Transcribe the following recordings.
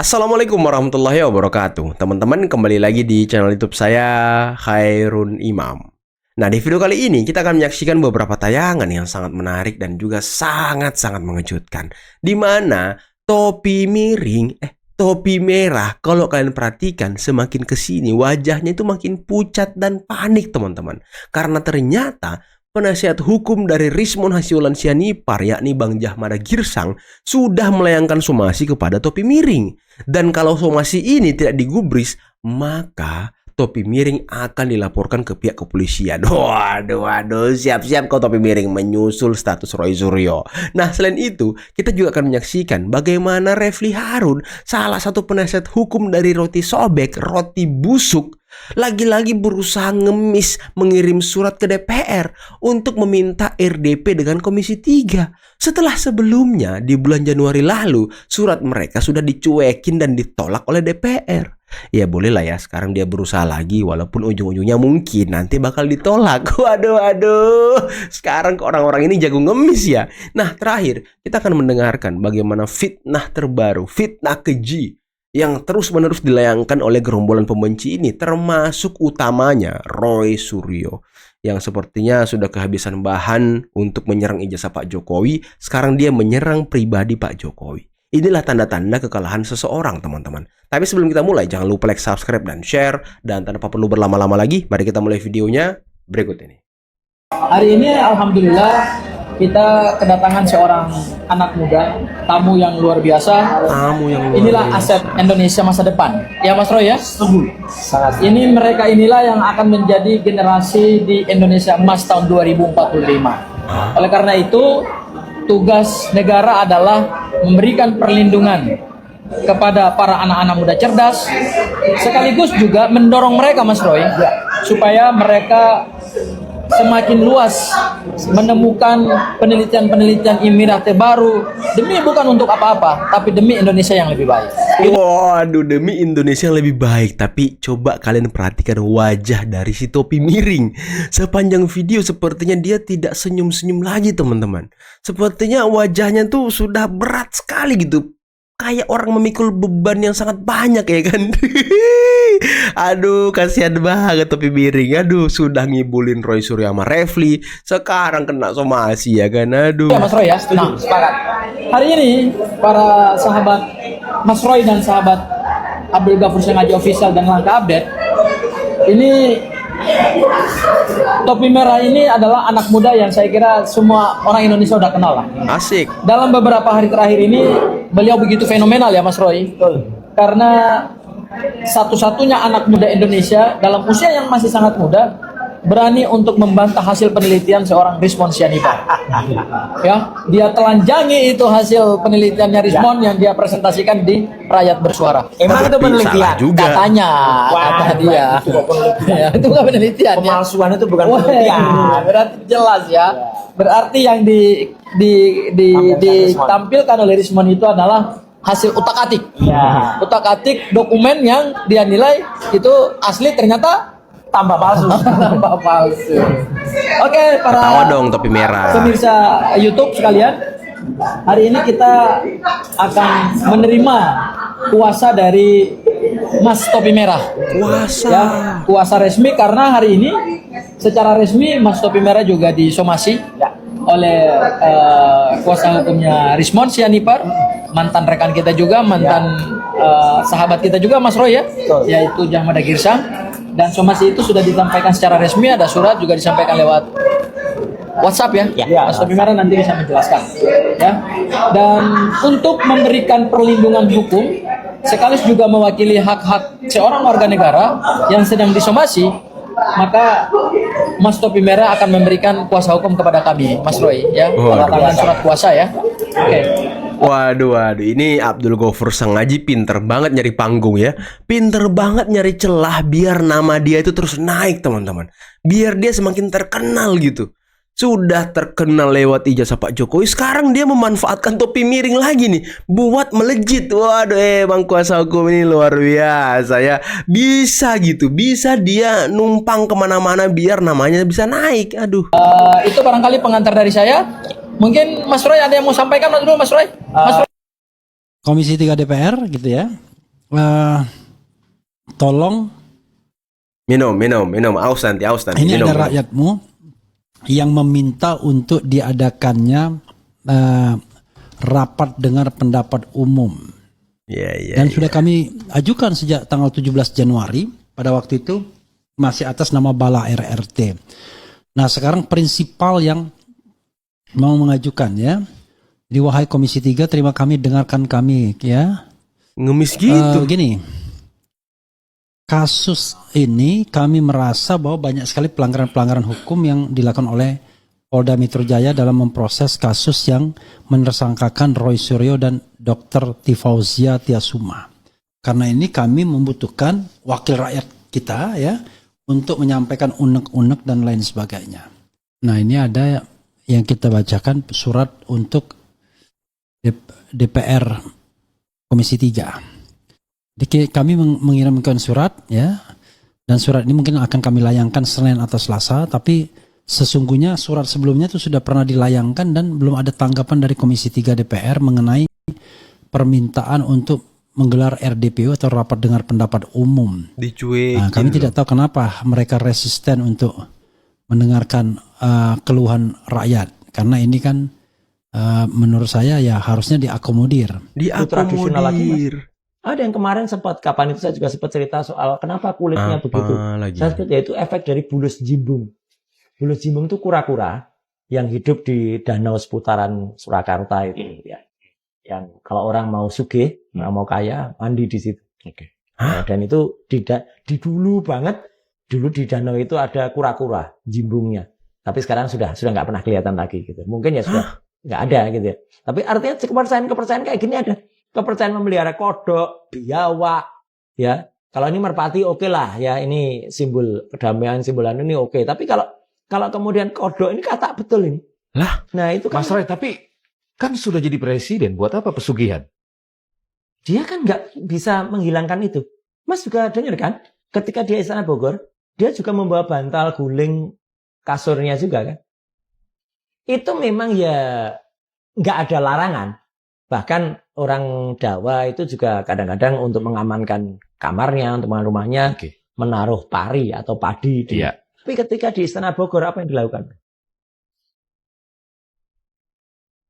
Assalamualaikum warahmatullahi wabarakatuh. Teman-teman, kembali lagi di channel YouTube saya, Khairun Imam. Nah, di video kali ini kita akan menyaksikan beberapa tayangan yang sangat menarik dan juga sangat-sangat mengejutkan. Di mana topi miring, topi merah, kalau kalian perhatikan semakin kesini wajahnya itu makin pucat dan panik, teman-teman. Karena ternyata penasihat hukum dari Rismon Hasyiulan Sianipar, yakni Bang Jahmada Girsang, sudah melayangkan somasi kepada topi miring. Dan kalau somasi ini tidak digubris, maka topi miring akan dilaporkan ke pihak kepolisian. Waduh, siap-siap kau topi miring menyusul status Roy Suryo. Nah, selain itu, kita juga akan menyaksikan bagaimana Refly Harun, salah satu penasihat hukum dari roti sobek, roti busuk, lagi-lagi berusaha ngemis mengirim surat ke DPR untuk meminta RDP dengan Komisi 3. Setelah sebelumnya di bulan Januari lalu surat mereka sudah dicuekin dan ditolak oleh DPR. Ya bolehlah ya, sekarang dia berusaha lagi walaupun ujung-ujungnya mungkin nanti bakal ditolak. Waduh, sekarang orang-orang ini jago ngemis ya. Nah, terakhir kita akan mendengarkan bagaimana fitnah terbaru, fitnah keji yang terus-menerus dilayangkan oleh gerombolan pembenci ini, termasuk utamanya Roy Suryo, yang sepertinya sudah kehabisan bahan untuk menyerang ijazah Pak Jokowi. Sekarang dia menyerang pribadi Pak Jokowi. Inilah tanda-tanda kekalahan seseorang, teman-teman. Tapi sebelum kita mulai, jangan lupa like, subscribe, dan share. Dan tanpa perlu berlama-lama lagi, mari kita mulai videonya berikut ini. Hari ini Alhamdulillah kita kedatangan seorang anak muda, tamu yang luar biasa. Inilah aset Indonesia masa depan. Ya Mas Roy ya? Sangat. Ini mereka inilah yang akan menjadi generasi di Indonesia Emas tahun 2045. Oleh karena itu, tugas negara adalah memberikan perlindungan kepada para anak-anak muda cerdas, sekaligus juga mendorong mereka Mas Roy, supaya mereka semakin luas menemukan penelitian-penelitian ilmiah terbaru, demi bukan untuk apa-apa, tapi demi Indonesia yang lebih baik. Waduh, demi Indonesia yang lebih baik. Tapi coba kalian perhatikan wajah dari si topi miring. Sepanjang video sepertinya dia tidak senyum-senyum lagi, teman-teman. Sepertinya wajahnya tuh sudah berat sekali gitu, kayak orang memikul beban yang sangat banyak ya kan. Aduh, kasihan banget topi miring. Aduh, sudah ngibulin Roy Suryo sama Refly, sekarang kena somasi ya kan. Aduh. Ya Mas Roy ya, nah, sepakat. Hari ini para sahabat Mas Roy dan sahabat Abdul Ghafur Sengaja Official dan Langkah Update, ini topi merah ini adalah anak muda yang saya kira semua orang Indonesia udah kenal lah. Asik. Dalam beberapa hari terakhir ini beliau begitu fenomenal ya Mas Roy. Karena satu-satunya anak muda Indonesia dalam usia yang masih sangat muda berani untuk membantah hasil penelitian seorang Rismon Sianipar. Ya, dia telanjangi itu hasil penelitiannya Rismon yang dia presentasikan di Rakyat Bersuara. Emang itu penelitian juga. Katanya, kata dia. Ya, itu bukan penelitian ya. Pemalsuan itu bukan penelitian. Berarti jelas ya. Berarti yang ditampilkan oleh Rismon itu adalah hasil utak-atik. Ya. Utak-atik dokumen yang dia nilai itu asli, ternyata Tambah palsu. tambah palsu. Oke, para Ketawa dong topi merah. pemirsa YouTube sekalian, hari ini kita akan menerima kuasa dari Mas Topi Merah. Kuasa. Ya, kuasa resmi, karena hari ini secara resmi Mas Topi Merah juga disomasi oleh kuasa hukumnya Rismon Sianipar, mantan rekan kita juga, mantan sahabat kita juga Mas Roy ya, yaitu Jahmada Girsang. Dan somasi itu sudah disampaikan secara resmi, ada surat juga disampaikan lewat WhatsApp ya. Mas Topi Merah nanti bisa menjelaskan ya. Dan untuk memberikan perlindungan hukum sekaligus juga mewakili hak-hak seorang warga negara yang sedang disomasi, maka Mas Topi Merah akan memberikan kuasa hukum kepada kami, Mas Roy ya. Tanda tangan surat kuasa ya. Oke. Waduh, ini Abdul Ghafur Sengaja pinter banget nyari panggung ya. Pinter banget nyari celah biar nama dia itu terus naik, teman-teman. Biar dia semakin terkenal gitu. Sudah terkenal lewat ijazah Pak Jokowi, sekarang dia memanfaatkan topi miring lagi nih buat melejit. Waduh, Bang kuasa hukum ini luar biasa ya. Bisa gitu, bisa dia numpang kemana-mana biar namanya bisa naik. Aduh. Itu barangkali pengantar dari saya. Mungkin Mas Roy ada yang mau sampaikan dulu, Mas Roy? Mas Roy. Komisi 3 DPR gitu ya. tolong, Minum. Aus nanti. ini Minum. ada rakyatmu yang meminta untuk diadakannya rapat dengar pendapat umum. Iya. Dan sudah kami ajukan sejak tanggal 17 Januari, pada waktu itu masih atas nama Bala RRT. Nah sekarang prinsipal yang mau mengajukan ya. Jadi wahai Komisi 3, terima kami, dengarkan kami ya. Ngemis gitu. Gini, kasus ini kami merasa bahwa banyak sekali pelanggaran-pelanggaran hukum yang dilakukan oleh Polda Metro Jaya dalam memproses kasus yang menersangkakan Roy Suryo dan Dr. Tifauzia Tiasuma. Karena ini kami membutuhkan wakil rakyat kita ya untuk menyampaikan unek-unek dan lain sebagainya. Nah ini ada yang kita bacakan surat untuk DPR Komisi 3. Jadi kami mengirimkan surat ya, dan surat ini mungkin akan kami layangkan Senin atau Selasa, tapi sesungguhnya surat sebelumnya itu sudah pernah dilayangkan dan belum ada tanggapan dari Komisi 3 DPR mengenai permintaan untuk menggelar RDPU atau rapat dengar pendapat umum. Dicuekin. Nah, kami tidak tahu kenapa mereka resisten untuk mendengarkan keluhan rakyat, karena ini kan menurut saya ya harusnya diakomodir. Tradisional lagi, Mas. Ada yang kemarin sempat, kapan itu saya juga sempat cerita soal kenapa kulitnya begitu. Lagi? Saya sebut yaitu efek dari bulus jimbung. Bulus jimbung itu kura-kura yang hidup di danau seputaran Surakarta itu ya. Yang kalau orang mau sugih, mau kaya, mandi di situ. Oke. Dan itu di dulu banget, dulu di danau itu ada kura-kura jimbungnya. Tapi sekarang sudah nggak pernah kelihatan lagi gitu. Mungkin ya sudah nggak ada gitu ya. Tapi artinya kepercayaan kayak gini ada. Kepercayaan memelihara kodok, biawak, ya. Kalau ini merpati oke lah, ya ini simbol kedamaian, simbolan ini oke. Tapi kalau kemudian kodok ini katak betul ini. Lah, nah itu kan Mas Roy, tapi kan sudah jadi presiden, buat apa pesugihan? dia kan nggak bisa menghilangkan itu. Mas juga dengar kan, ketika dia Istana Bogor, dia juga membawa bantal guling kasurnya juga kan. Itu memang ya nggak ada larangan. Bahkan orang Jawa itu juga kadang-kadang untuk mengamankan kamarnya, untuk mengamankan rumahnya, menaruh pari atau padi. Tapi ketika di Istana Bogor, apa yang dilakukan?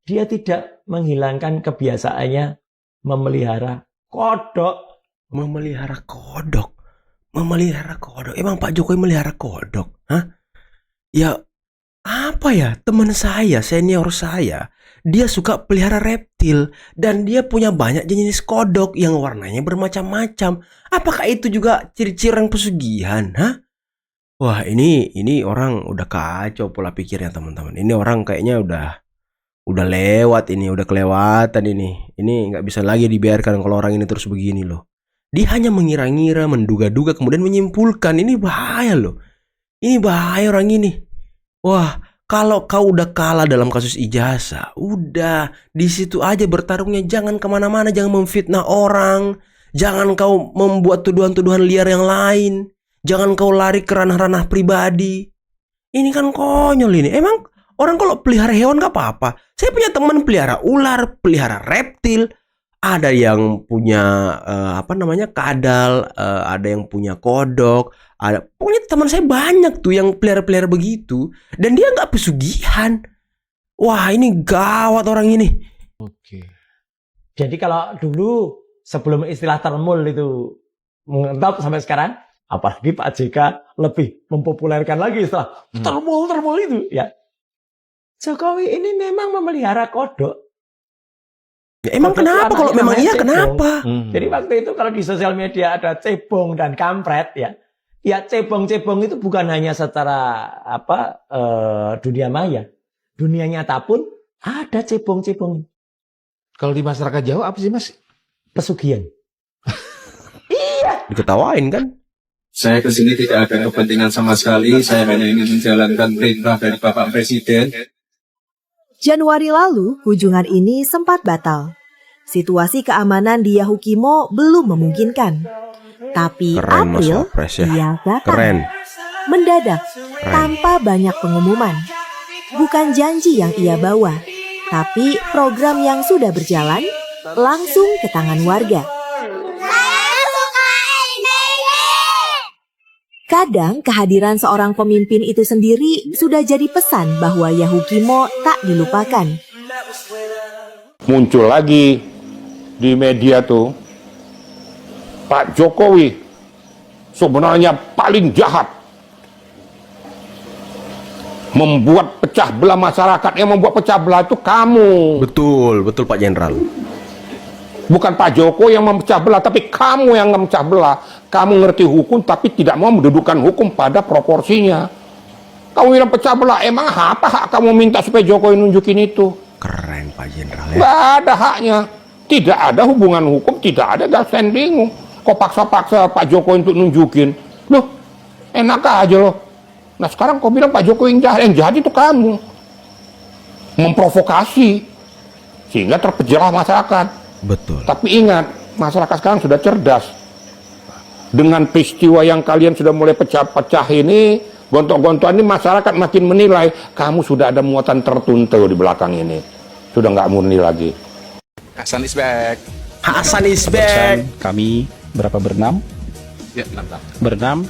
Dia tidak menghilangkan kebiasaannya memelihara kodok. memelihara kodok. Emang Pak Jokowi melihara kodok? Hah? Ya, apa ya? Teman saya, senior saya, dia suka pelihara reptil dan dia punya banyak jenis kodok yang warnanya bermacam-macam. Apakah itu juga ciri-ciri orang pesugihan? Hah? Wah, ini orang udah kacau pola pikirnya, teman-teman. Ini orang kayaknya udah lewat ini, udah kelewatan ini. Ini nggak bisa lagi dibiarkan kalau orang ini terus begini loh. Dia hanya mengira-ngira, menduga-duga, kemudian menyimpulkan. Ini bahaya loh. Ini bahaya orang ini. Wah, kalau kau udah kalah dalam kasus ijazah, udah di situ aja bertarungnya. Jangan kemana-mana, jangan memfitnah orang. Jangan kau membuat tuduhan-tuduhan liar yang lain. Jangan kau lari ke ranah-ranah pribadi. Ini kan konyol ini. Emang orang kalau pelihara hewan gak apa-apa. Saya punya teman pelihara ular, pelihara reptil. Ada yang punya kadal, ada yang punya kodok. Pokoknya teman saya banyak tuh yang pelihara-pelihara begitu. Dan dia gak pesugihan. Wah, ini gawat orang ini. Oke. Jadi kalau dulu sebelum istilah termul itu mengetap sampai sekarang, apalagi Pak JK lebih mempopulerkan lagi istilah termul itu ya. Jokowi ini memang memelihara kodok. Ya, emang Kodok kenapa? Kalau memang iya, cebong. kenapa? Jadi waktu itu kalau di sosial media ada cebong dan kampret ya. Ya cebong-cebong itu bukan hanya secara dunia maya. Dunia nyata pun ada cebong-cebong. Kalau di masyarakat Jawa apa sih, Mas? Pesugihan. Iya. Diketawain kan? Saya kesini tidak ada kepentingan sama sekali. Saya hanya ingin menjalankan perintah dari Bapak Presiden. Januari lalu, kunjungan ini sempat batal. Situasi keamanan di Yahukimo belum memungkinkan. Tapi Keren, Mas April, Wapres ya. ia datang. Keren. Mendadak, tanpa banyak pengumuman. Bukan janji yang ia bawa, tapi program yang sudah berjalan langsung ke tangan warga. Saya Kadang kehadiran seorang pemimpin itu sendiri sudah jadi pesan bahwa Yahukimo tak dilupakan. Muncul lagi di media tuh, Pak Jokowi sebenarnya paling jahat, membuat pecah belah masyarakat. Yang membuat pecah belah itu kamu, Betul Pak Jenderal. bukan Pak Jokowi yang memecah belah, tapi kamu yang memecah belah. Kamu ngerti hukum tapi tidak mau mendudukkan hukum pada proporsinya. Kamu bilang pecah belah, emang apa hak kamu minta supaya Jokowi nunjukin itu? Keren Pak Jenderal ya. Nggak ada haknya. Tidak ada hubungan hukum, tidak ada standing. Kok paksa-paksa Pak Jokowi untuk nunjukin? Loh, enak aja loh. Nah sekarang kau bilang Pak Jokowi yang jahat itu kamu. Memprovokasi. Sehingga terpecahlah masyarakat. Betul. Tapi ingat, masyarakat sekarang sudah cerdas. Dengan peristiwa yang kalian sudah mulai pecah-pecah ini, gontok-gontok ini, masyarakat makin menilai kamu sudah ada muatan tertentu di belakang ini. Sudah nggak murni lagi. Hasan is back. Hasan is back. Kami berenam. Ya, Berenam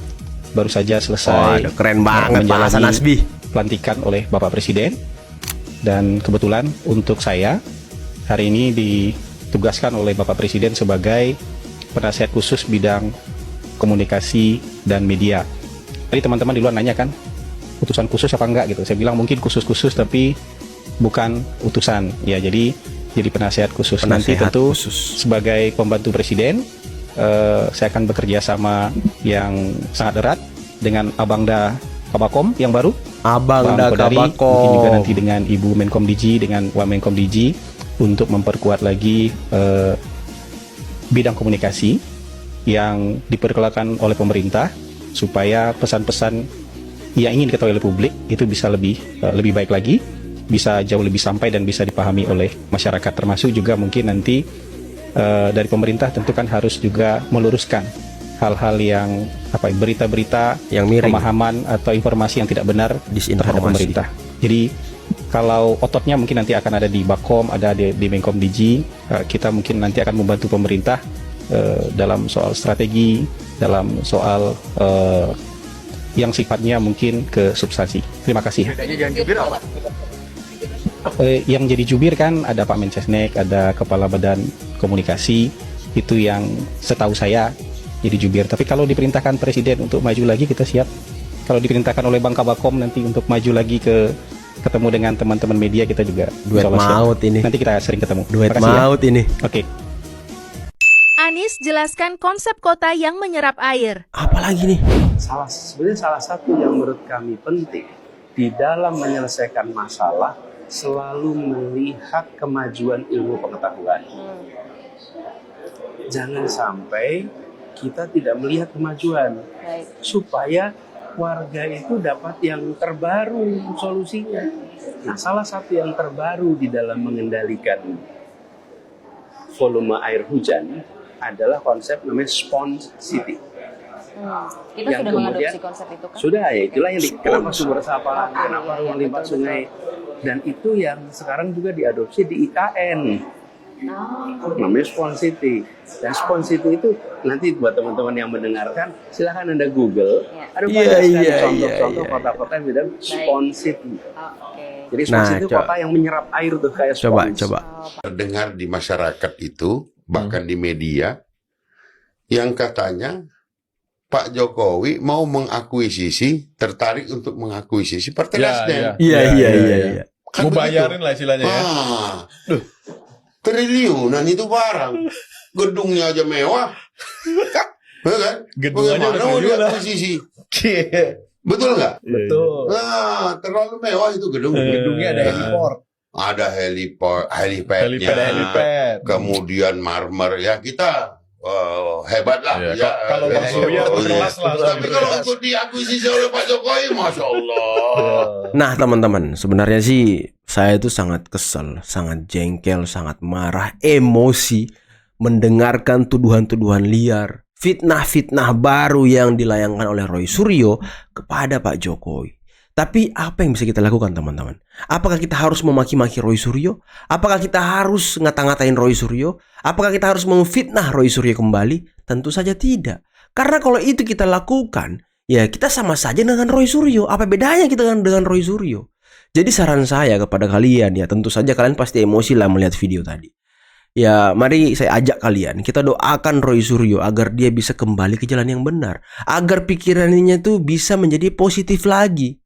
baru saja selesai. Waduh, keren banget Pak menjalani Hasan Asbi. pelantikan oleh Bapak Presiden. Dan kebetulan untuk saya hari ini ditugaskan oleh Bapak Presiden sebagai penasihat khusus bidang komunikasi dan media. Tadi teman-teman di luar nanya kan, utusan khusus apa enggak gitu. Saya bilang mungkin khusus-khusus tapi bukan utusan. Ya jadi penasihat khusus. Nanti Penasehat tentu khusus. sebagai pembantu presiden, saya akan bekerja sama yang sangat erat dengan Abangda Kabakom yang baru, Abangda Kodari, mungkin Kabakom. juga nanti dengan Ibu Menkom Digi, dengan Wamenkom Digi untuk memperkuat lagi bidang komunikasi yang diperkenalkan oleh pemerintah supaya pesan-pesan yang ingin diketahui oleh publik itu bisa lebih baik lagi, bisa jauh lebih sampai dan bisa dipahami oleh masyarakat, termasuk juga mungkin nanti dari pemerintah tentu kan harus juga meluruskan hal-hal yang berita-berita Yang miring. pemahaman atau informasi yang tidak benar Disinformasi. terhadap pemerintah. Jadi kalau ototnya mungkin nanti akan ada di Bakom, ada di Menkom Digi, kita mungkin nanti akan membantu pemerintah dalam soal strategi, dalam soal yang sifatnya mungkin ke substansi. Terima kasih. Yang jadi jubir kan ada Pak Mensesnek, ada Kepala Badan Komunikasi, itu yang setahu saya jadi jubir. Tapi kalau diperintahkan Presiden untuk maju lagi, kita siap. Kalau diperintahkan oleh Bang Kabakom nanti untuk maju lagi ketemu dengan teman-teman media, kita juga Duet insya Allah siap. maut ini. Nanti kita sering ketemu. Duet Terima kasih ya. maut ini. Oke. Anies jelaskan konsep kota yang menyerap air. Apalagi nih? Sebenarnya salah satu yang menurut kami penting di dalam menyelesaikan masalah selalu melihat kemajuan ilmu pengetahuan. Jangan sampai kita tidak melihat kemajuan, supaya warga itu dapat yang terbaru solusinya. Nah, salah satu yang terbaru di dalam mengendalikan volume air hujan adalah konsep namanya Sponge City. Kita Yang sudah kemudian- mengadopsi konsep itu kan? Sudah, ya itulah yang kenapa sumber resapan, kenapa ruang limpah sungai, dan itu yang sekarang juga diadopsi di IKN. Namanya Sponge City. Dan Sponge City itu nanti buat teman-teman yang mendengarkan, silahkan Anda Google. Ada banyak sekali contoh-contoh kota-kota yang bilang Sponge City. Jadi Sponge City itu kota yang menyerap air tuh kayak sponge. Terdengar di masyarakat itu, bahkan di media, yang katanya Pak Jokowi mau mengakuisisi, tertarik untuk mengakuisisi Partai Nasdem. Iya. Kan Mau bayarin lah istilahnya ya. Triliunan itu barang. Gedungnya aja mewah. Ya kan? Gedung aja Bagaimana udah mau triliunan. diakuisisi? Betul nggak? Betul. Nah, terlalu mewah itu gedung. Gedungnya ada heliport. Ada helipadnya. Helipad. Kemudian marmer. Ya kita hebat lah. Ya, kalau Bang Surya kelas lah. Tapi kalau untuk diakuisisi oleh Pak Jokowi, Masya Allah. Nah teman-teman, sebenarnya sih saya itu sangat kesel, sangat jengkel, sangat marah, emosi mendengarkan tuduhan-tuduhan liar, fitnah-fitnah baru yang dilayangkan oleh Roy Suryo kepada Pak Jokowi. Tapi apa yang bisa kita lakukan teman-teman? Apakah kita harus memaki-maki Roy Suryo? Apakah kita harus ngata-ngatain Roy Suryo? Apakah kita harus memfitnah Roy Suryo kembali? Tentu saja tidak. Karena kalau itu kita lakukan, ya kita sama saja dengan Roy Suryo. Apa bedanya kita dengan Roy Suryo? Jadi saran saya kepada kalian, ya tentu saja kalian pasti emosi lah melihat video tadi. Ya mari saya ajak kalian, kita doakan Roy Suryo agar dia bisa kembali ke jalan yang benar, agar pikirannya tuh bisa menjadi positif lagi,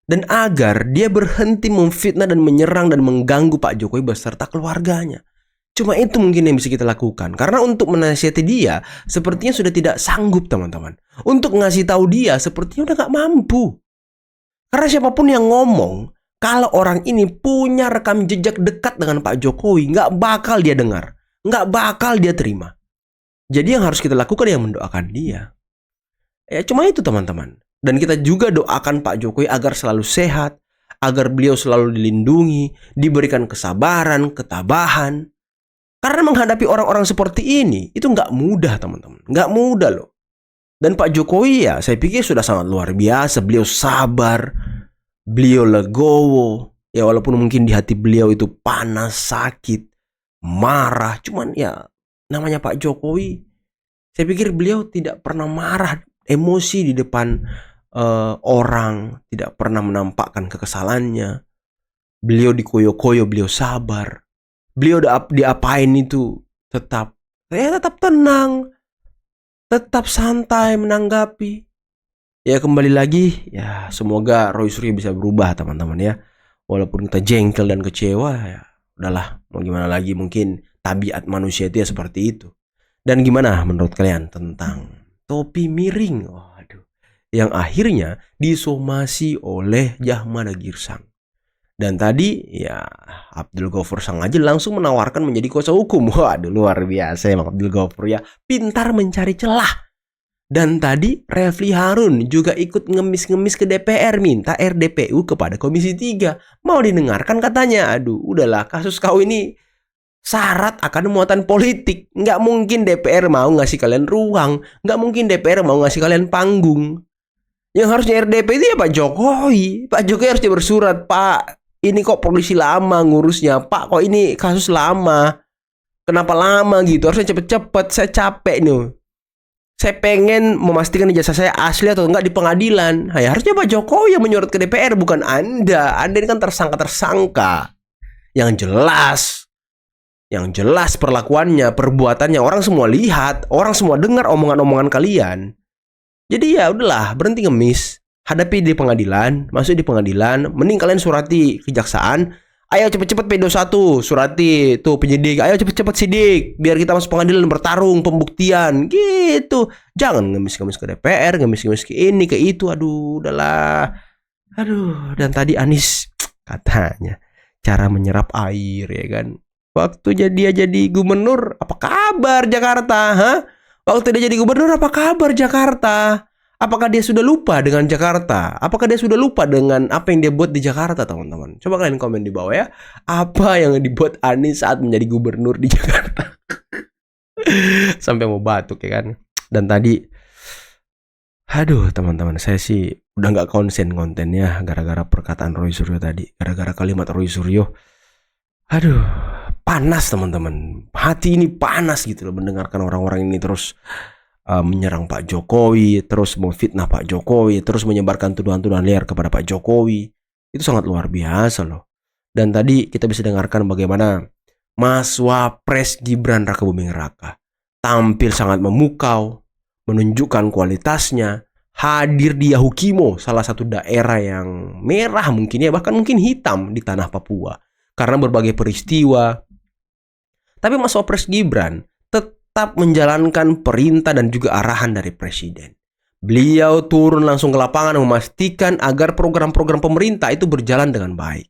dan agar dia berhenti memfitnah dan menyerang dan mengganggu Pak Jokowi beserta keluarganya. Cuma itu mungkin yang bisa kita lakukan, karena untuk menasihati dia sepertinya sudah tidak sanggup teman-teman. Untuk ngasih tahu dia sepertinya udah gak mampu. Karena siapapun yang ngomong, kalau orang ini punya rekam jejak dekat dengan Pak Jokowi, nggak bakal dia dengar, nggak bakal dia terima. Jadi yang harus kita lakukan yang mendoakan dia. Ya cuma itu teman-teman. Dan kita juga doakan Pak Jokowi agar selalu sehat, agar beliau selalu dilindungi, diberikan kesabaran, ketabahan. Karena menghadapi orang-orang seperti ini, itu nggak mudah teman-teman, nggak mudah loh. Dan Pak Jokowi ya, saya pikir sudah sangat luar biasa. Beliau sabar, beliau legowo. Ya walaupun mungkin di hati beliau itu panas, sakit, marah. Cuman ya namanya Pak Jokowi, saya pikir beliau tidak pernah marah, emosi di depan orang. Tidak pernah menampakkan kekesalannya. Beliau dikoyo-koyo, beliau sabar. Beliau diapain itu tetap tenang, tetap santai menanggapi. Ya kembali lagi, ya semoga Roy Suryo bisa berubah teman-teman ya. Walaupun kita jengkel dan kecewa, ya udahlah, mau gimana lagi, mungkin tabiat manusia itu ya seperti itu. Dan gimana menurut kalian tentang topi miring? Waduh, yang akhirnya disomasi oleh Jahmada Girsang. Dan tadi ya Abdul Ghaffur Sangaja langsung menawarkan menjadi kuasa hukum. Waduh, luar biasa emang Abdul Ghaffur ya, pintar mencari celah. Dan tadi Refli Harun juga ikut ngemis-ngemis ke DPR minta RDPU kepada Komisi 3. Mau didengarkan katanya. Aduh, udahlah, kasus kau ini syarat akan muatan politik. Nggak mungkin DPR mau ngasih kalian ruang. Nggak mungkin DPR mau ngasih kalian panggung. Yang harusnya RDP itu ya Pak Jokowi. Pak Jokowi harusnya bersurat, Pak, ini kok polisi lama ngurusnya. Pak, kok ini kasus lama. Kenapa lama gitu? Harusnya cepet-cepet. Saya capek nih. Saya pengen memastikan ijazah saya asli atau enggak di pengadilan. Ya, harusnya Pak Jokowi yang menyurat ke DPR, bukan Anda. Anda ini kan tersangka-tersangka. Yang jelas perlakuannya, perbuatannya. Orang semua lihat, orang semua dengar omongan-omongan kalian. Jadi ya udahlah, berhenti ngemis. Hadapi di pengadilan, masuk di pengadilan. Mending kalian surati kejaksaan. Ayo cepet-cepet P21, surati tuh penyidik. Ayo cepet-cepet sidik, biar kita masuk pengadilan bertarung, pembuktian gitu. Jangan ngemis-ngemis ke DPR, ngemis-ngemis ke ini, ke itu. Aduh, udahlah. Aduh, dan tadi Anies katanya cara menyerap air ya kan. Waktu dia jadi gubernur, apa kabar Jakarta? Hah? Waktu dia jadi gubernur, apa kabar Jakarta? Apakah dia sudah lupa dengan Jakarta? Apakah dia sudah lupa dengan apa yang dia buat di Jakarta, teman-teman? Coba kalian komen di bawah ya. Apa yang dibuat Anies saat menjadi gubernur di Jakarta? Sampai mau batuk ya kan. Dan tadi, aduh teman-teman, saya sih udah nggak konsen kontennya gara-gara perkataan Roy Suryo tadi. Gara-gara kalimat Roy Suryo. Aduh, panas teman-teman. Hati ini panas gitu loh mendengarkan orang-orang ini terus menyerang Pak Jokowi, terus memfitnah Pak Jokowi, terus menyebarkan tuduhan-tuduhan liar kepada Pak Jokowi. Itu sangat luar biasa loh. Dan tadi kita bisa dengarkan bagaimana Mas Wapres Gibran Rakabuming Raka tampil sangat memukau, menunjukkan kualitasnya, hadir di Yahukimo, salah satu daerah yang merah mungkin ya, bahkan mungkin hitam di tanah Papua karena berbagai peristiwa. Tapi Mas Wapres Gibran tetap menjalankan perintah dan juga arahan dari Presiden. Beliau turun langsung ke lapangan memastikan agar program-program pemerintah itu berjalan dengan baik.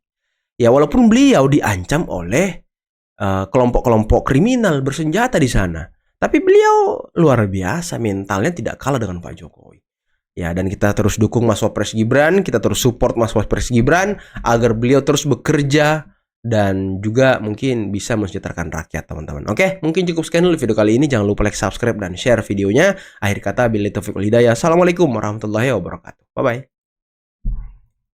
Ya walaupun beliau diancam oleh kelompok-kelompok kriminal bersenjata di sana, tapi beliau luar biasa, mentalnya tidak kalah dengan Pak Jokowi. Ya, dan kita terus dukung Mas Wapres Gibran, kita terus support Mas Wapres Gibran agar beliau terus bekerja dan juga mungkin bisa mensejahterakan rakyat, teman-teman. Oke, mungkin cukup sekian dulu video kali ini. Jangan lupa like, subscribe, dan share videonya. Akhir kata, billahi taufiq wal hidayah. Assalamualaikum warahmatullahi wabarakatuh. Bye-bye.